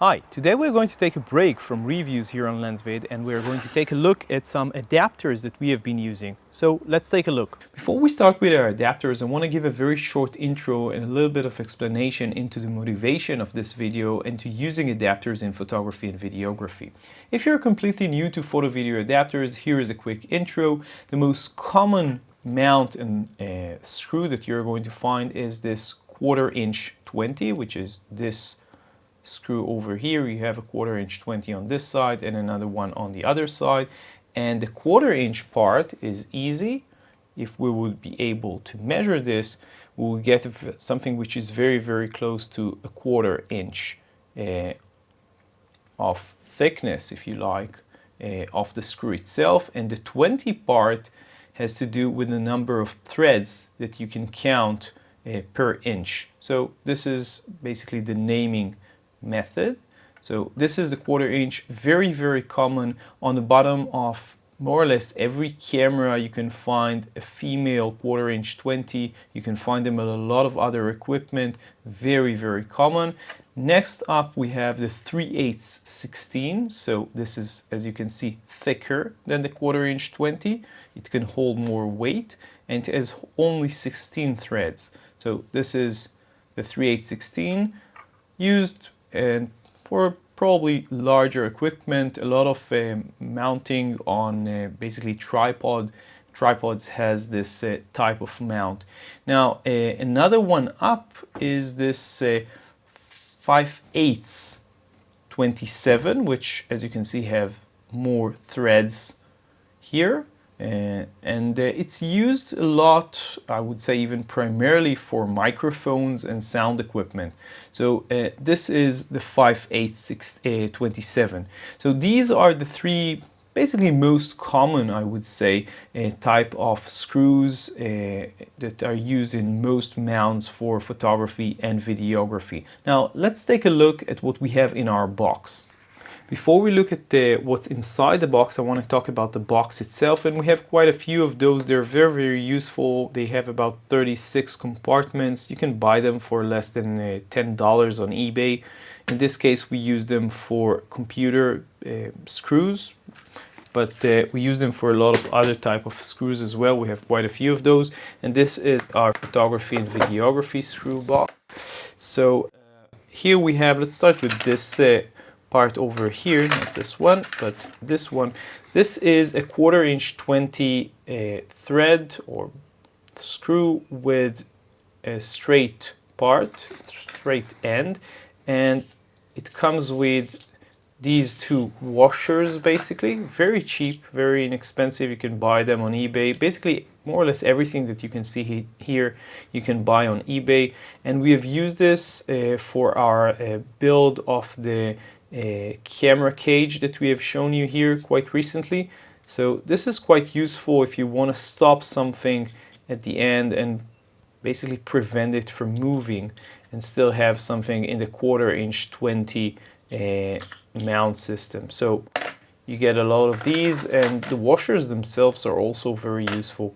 Hi, today we're going to take a break from reviews here on LensVid and we're going to take a look at some adapters that we have been using. So let's take a look. Before we start with our adapters, I want to give a very short intro and a little bit of explanation into the motivation of this video and to using adapters in photography and videography. If you're completely new to photo video adapters, here is a quick intro. The most common mount and screw that you're going to find is this 1/4 inch 20, which is this screw over here. You have a 1/4 inch 20 on this side and another one on the other side, and the 1/4 inch part is easy. If we would be able to measure this, we will get something which is very close to a 1/4 inch of thickness, if you like, of the screw itself. And the 20 part has to do with the number of threads that you can count per inch. So this is basically the naming method. So this is the 1/4 inch, very common. On the bottom of more or less every camera you can find a female 1/4 inch 20. You can find them in a lot of other equipment, very common. Next up we have the 3/8 16. So this is, as you can see, thicker than the 1/4 inch 20. It can hold more weight and it has only 16 threads. So this is the 3/8 16, used and for probably larger equipment, a lot of mounting on basically tripods has this type of mount. Now another one up is this 5/8 27, which, as you can see, have more threads here. And it's used a lot, I would say even primarily, for microphones and sound equipment. So this is the 5/8 27. So these are the three basically most common, I would say, type of screws that are used in most mounts for photography and videography. Now let's take a look at what we have in our box. Before we look at what's inside the box, I want to talk about the box itself, and we have quite a few of those. They're very useful. They have about 36 compartments. You can buy them for less than $10 on eBay. In this case, we use them for computer screws, but we use them for a lot of other type of screws as well. We have quite a few of those, and this is our photography and videography screw box. So here we have, let's start with this part over here, not this one, but this one. This is a 1/4 inch 20 thread or screw with a straight end, and it comes with these two washers, basically. Very cheap, very inexpensive. You can buy them on eBay. Basically more or less everything that you can see here you can buy on eBay, and we have used this for our build of the camera cage that we have shown you here quite recently. So this is quite useful if you want to stop something at the end and basically prevent it from moving and still have something in the 1/4 inch 20 mount system. So you get a lot of these, and the washers themselves are also very useful.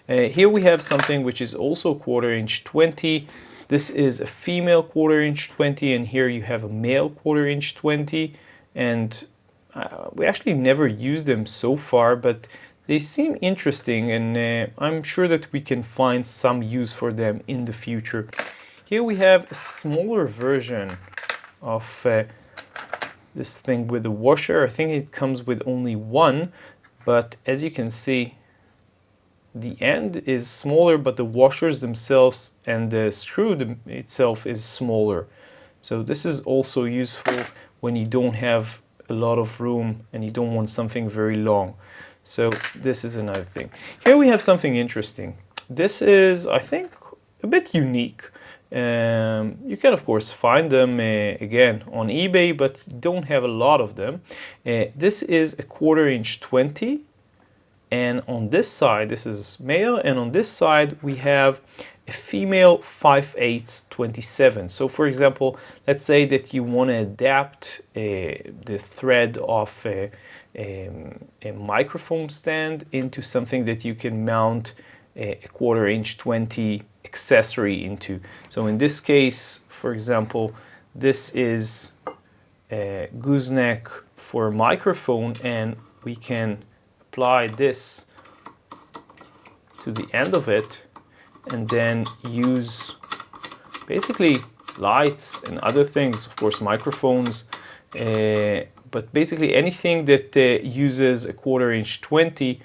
Here we have something which is also 1/4 inch 20. This is a female 1/4 inch 20, and here you have a male 1/4 inch 20. And we actually never used them so far, but they seem interesting, and I'm sure that we can find some use for them in the future. Here we have a smaller version of this thing with the washer. I think it comes with only one, but as you can see, the end is smaller, but the washers themselves and the screw itself is smaller. So this is also useful when you don't have a lot of room and you don't want something very long. So this is another thing. Here we have something interesting. This is, I think, a bit unique. You can of course find them again on eBay, but don't have a lot of them. This is a 1/4 inch 20. And on this side, this is male, and on this side we have a female 5/8 27. So for example, let's say that you want to adapt the thread of a microphone stand into something that you can mount a 1/4 inch 20 accessory into. So in this case, for example, this is gooseneck for a microphone, and we can apply this to the end of it and then use basically lights and other things, of course microphones, but basically anything that uses a 1/4 inch 20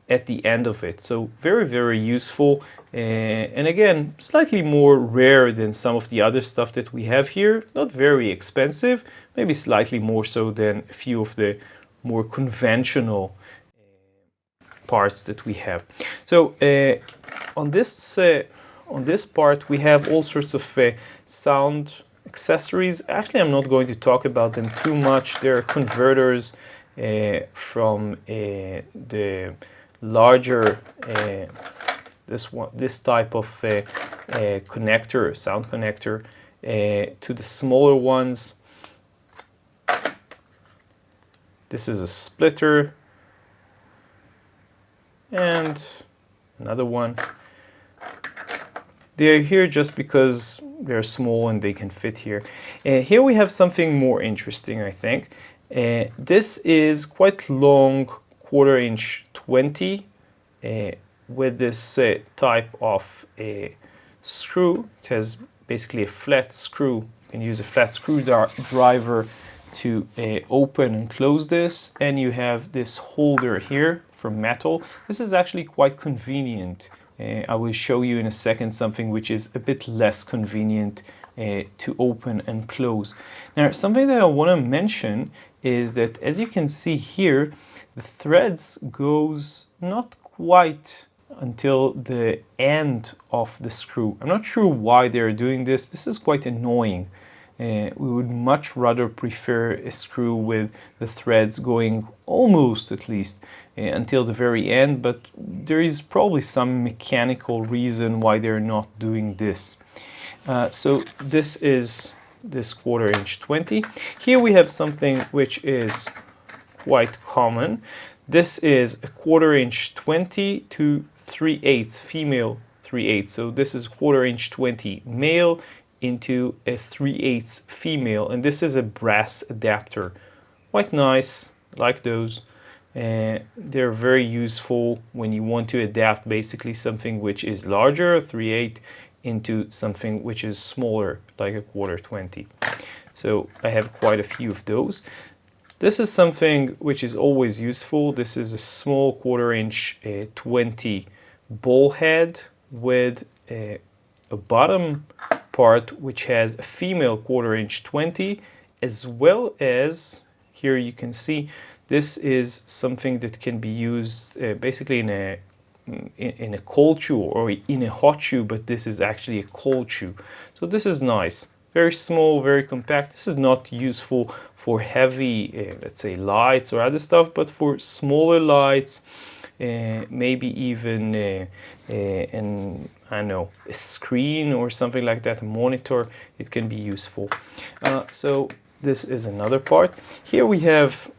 at the end of it. So very, very useful, and again slightly more rare than some of the other stuff that we have here. Not very expensive, maybe slightly more so than a few of the more conventional parts that we have. So on this part we have all sorts of sound accessories. Actually, I'm not going to talk about them too much. They're converters from the larger this type of connector, sound connector, to the smaller ones. This is a splitter and another one. They're here just because they're small and they can fit here. Here we have something more interesting, I think. This is quite long 1/4 inch 20 with this type of screw. It has basically a flat screw. You can use a flat screwdriver to open and close this, and you have this holder here from metal. This is actually quite convenient. I will show you in a second something which is a bit less convenient to open and close. Now, something that I want to mention is that, as you can see here, the threads goes not quite until the end of the screw. I'm not sure why they're doing this. This is quite annoying. We would much rather prefer a screw with the threads going almost, at least, until the very end, but there is probably some mechanical reason why they're not doing this. So this is this 1/4 inch 20. Here we have something which is quite common. This is a 1/4 inch 20 to 3/8 female 3/8. So this is 1/4 inch 20 male into a 3/8 female, and this is a brass adapter. Quite nice, like those. They're very useful when you want to adapt basically something which is larger, 3/8, into something which is smaller, like a 1/4 20. So I have quite a few of those. This is something which is always useful. This is a small 1/4 inch 20 ball head with a bottom part which has a female 1/4 inch 20, as well as, here you can see, this is something that can be used basically in a cold shoe or in a hot shoe, but this is actually a cold shoe. So this is nice. Very small, very compact. This is not useful for heavy, let's say, lights or other stuff, but for smaller lights, maybe even I don't know, a screen or something like that, a monitor, it can be useful. So this is another part. Here we have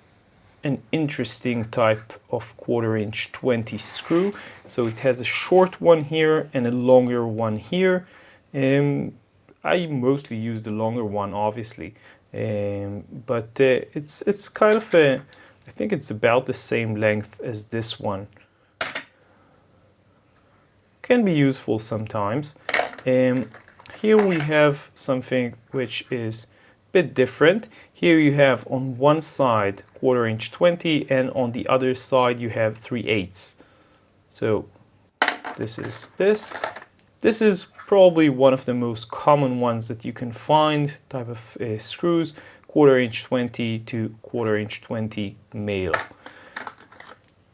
an interesting type of 1/4 inch 20 screw. So it has a short one here and a longer one here. I mostly use the longer one, obviously, but it's kind of I think it's about the same length as this one. Can be useful sometimes. Here we have something which is a bit different. Here you have on one side 1/4 inch 20, and on the other side you have 3/8. So this is this. This is probably one of the most common ones that you can find, type of screws, 1/4 inch 20 to 1/4 inch 20 male.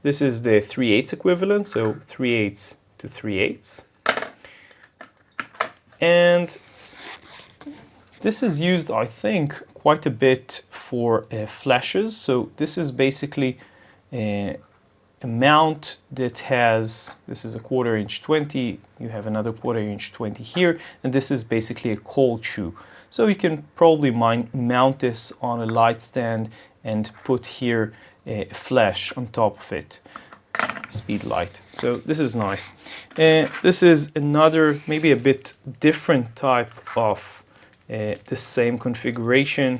This is the 3/8 equivalent, so 3/8 to 3/8. And this is used, I think, quite a bit for flashes. So this is basically a mount that has, this is a 1/4 inch 20, you have another 1/4 inch 20 here, and this is basically a cold shoe. So you can probably mount this on a light stand and put here a flash on top of it, speed light. So this is nice. This is another, maybe a bit different type of the same configuration.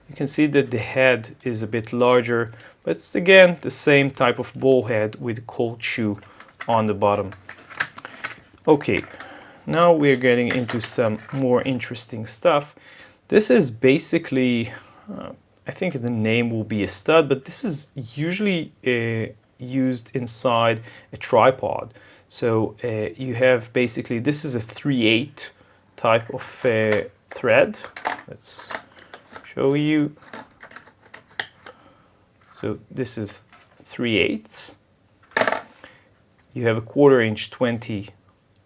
You can see that the head is a bit larger, but it's again the same type of ball head with cold shoe on the bottom. Okay, now we're getting into some more interesting stuff. This is basically, I think the name will be a stud, but this is usually used inside a tripod. So you have basically, this is a 3/8 type of thread. Let's show you. So this is 3/8. You have a 1/4" 20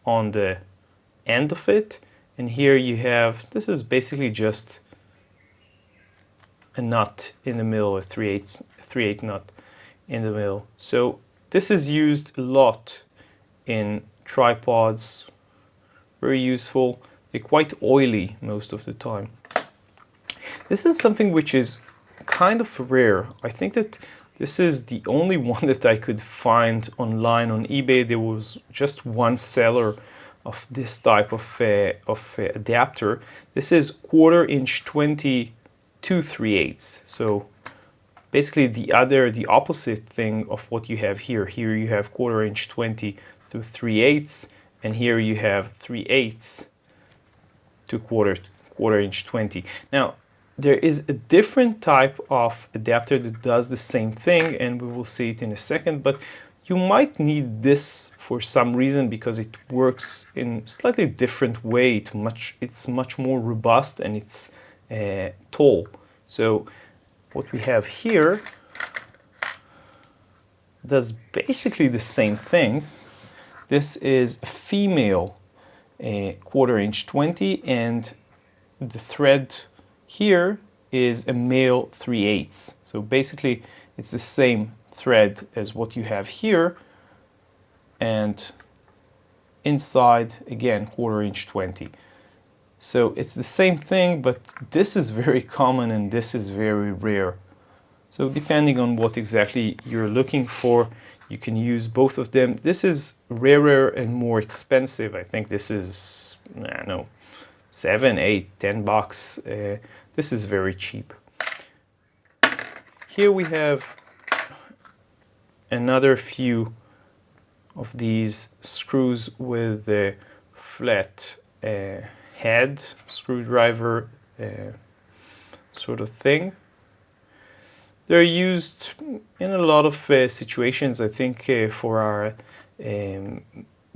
on the end of it, and here you have, this is basically just a nut in the middle, a 3/8 nut in the middle. So this is used a lot in tripods, very useful. They're quite oily most of the time. This is something which is kind of rare. I think that this is the only one that I could find online on eBay. There was just one seller of this type of adapter. This is 1/4" 20 to 3/8. So basically the opposite thing of what you have here. Here you have 1/4" 20 to 3/8, and here you have 3/8 to 1/4" 20. Now, there is a different type of adapter that does the same thing, and we will see it in a second, but you might need this for some reason because it works in a slightly different way. It's much more robust and it's tall. So what we have here does basically the same thing. This is a female 1/4" 20, and the thread here is a male 3/8. So basically it's the same thread as what you have here, and inside again 1/4" 20. So it's the same thing, but this is very common and this is very rare. So depending on what exactly you're looking for, you can use both of them. This is rarer and more expensive. I think this is, I don't know, $7, $8, $10. This is very cheap. Here we have another few of these screws with the flat head, screwdriver sort of thing. They're used in a lot of situations. I think for our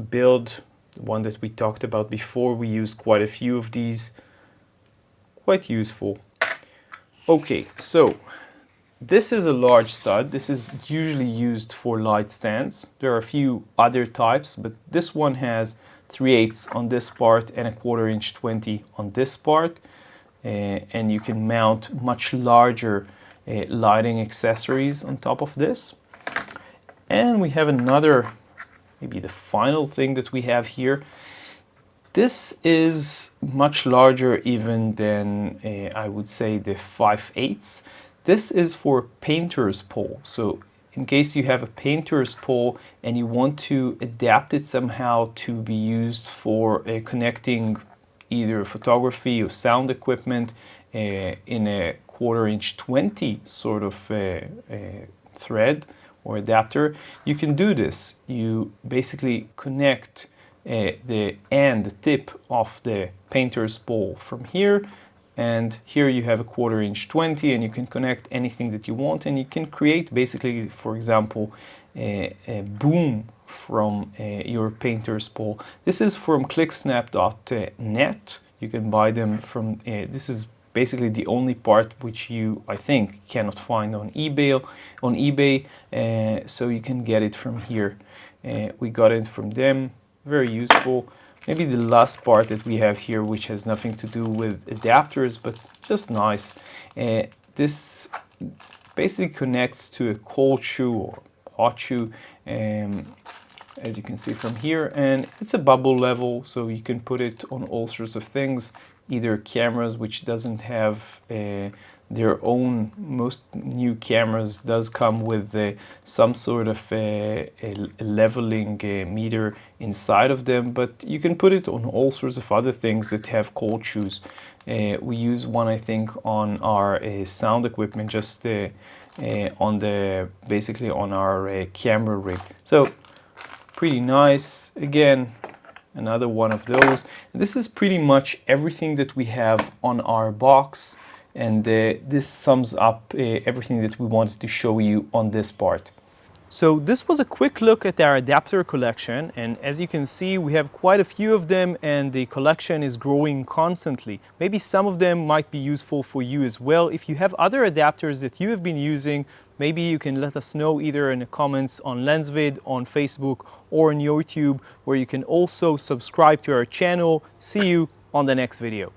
build, the one that we talked about before, we used quite a few of these. Quite useful. Okay, so this is a large stud. This is usually used for light stands. There are a few other types, but this one has 3/8 on this part and a 1/4" 20 on this part. And you can mount much larger lighting accessories on top of this. And we have another, maybe the final thing that we have here. This is much larger even than I would say the 5/8. This is for painter's pole. So in case you have a painter's pole and you want to adapt it somehow to be used for connecting either photography or sound equipment in a 1/4" 20 sort of thread or adapter, you can do this. You basically connect the tip of the painter's pole from here, and here you have a 1/4" 20, and you can connect anything that you want, and you can create basically, for example, a boom from your painter's pole. This is from clicksnap.net. You can buy them from, this is basically the only part which you, I think, cannot find on eBay, so you can get it from here. We got it from them. Very useful. Maybe the last part that we have here, which has nothing to do with adapters, but just nice. This basically connects to a cold shoe or hot shoe, as you can see from here, and it's a bubble level, so you can put it on all sorts of things, either cameras which doesn't have their own, most new cameras does come with some sort of a leveling meter inside of them, but you can put it on all sorts of other things that have cold shoes. We use one, I think, on our sound equipment, just on the basically on our camera rig. So pretty nice. Again, another one of those. This is pretty much everything that we have on our box, and this sums up everything that we wanted to show you on this part. So this was a quick look at our adapter collection, and as you can see, we have quite a few of them and the collection is growing constantly. Maybe some of them might be useful for you as well. If you have other adapters that you have been using, maybe you can let us know either in the comments on LensVid, on Facebook, or on YouTube, where you can also subscribe to our channel. See you on the next video.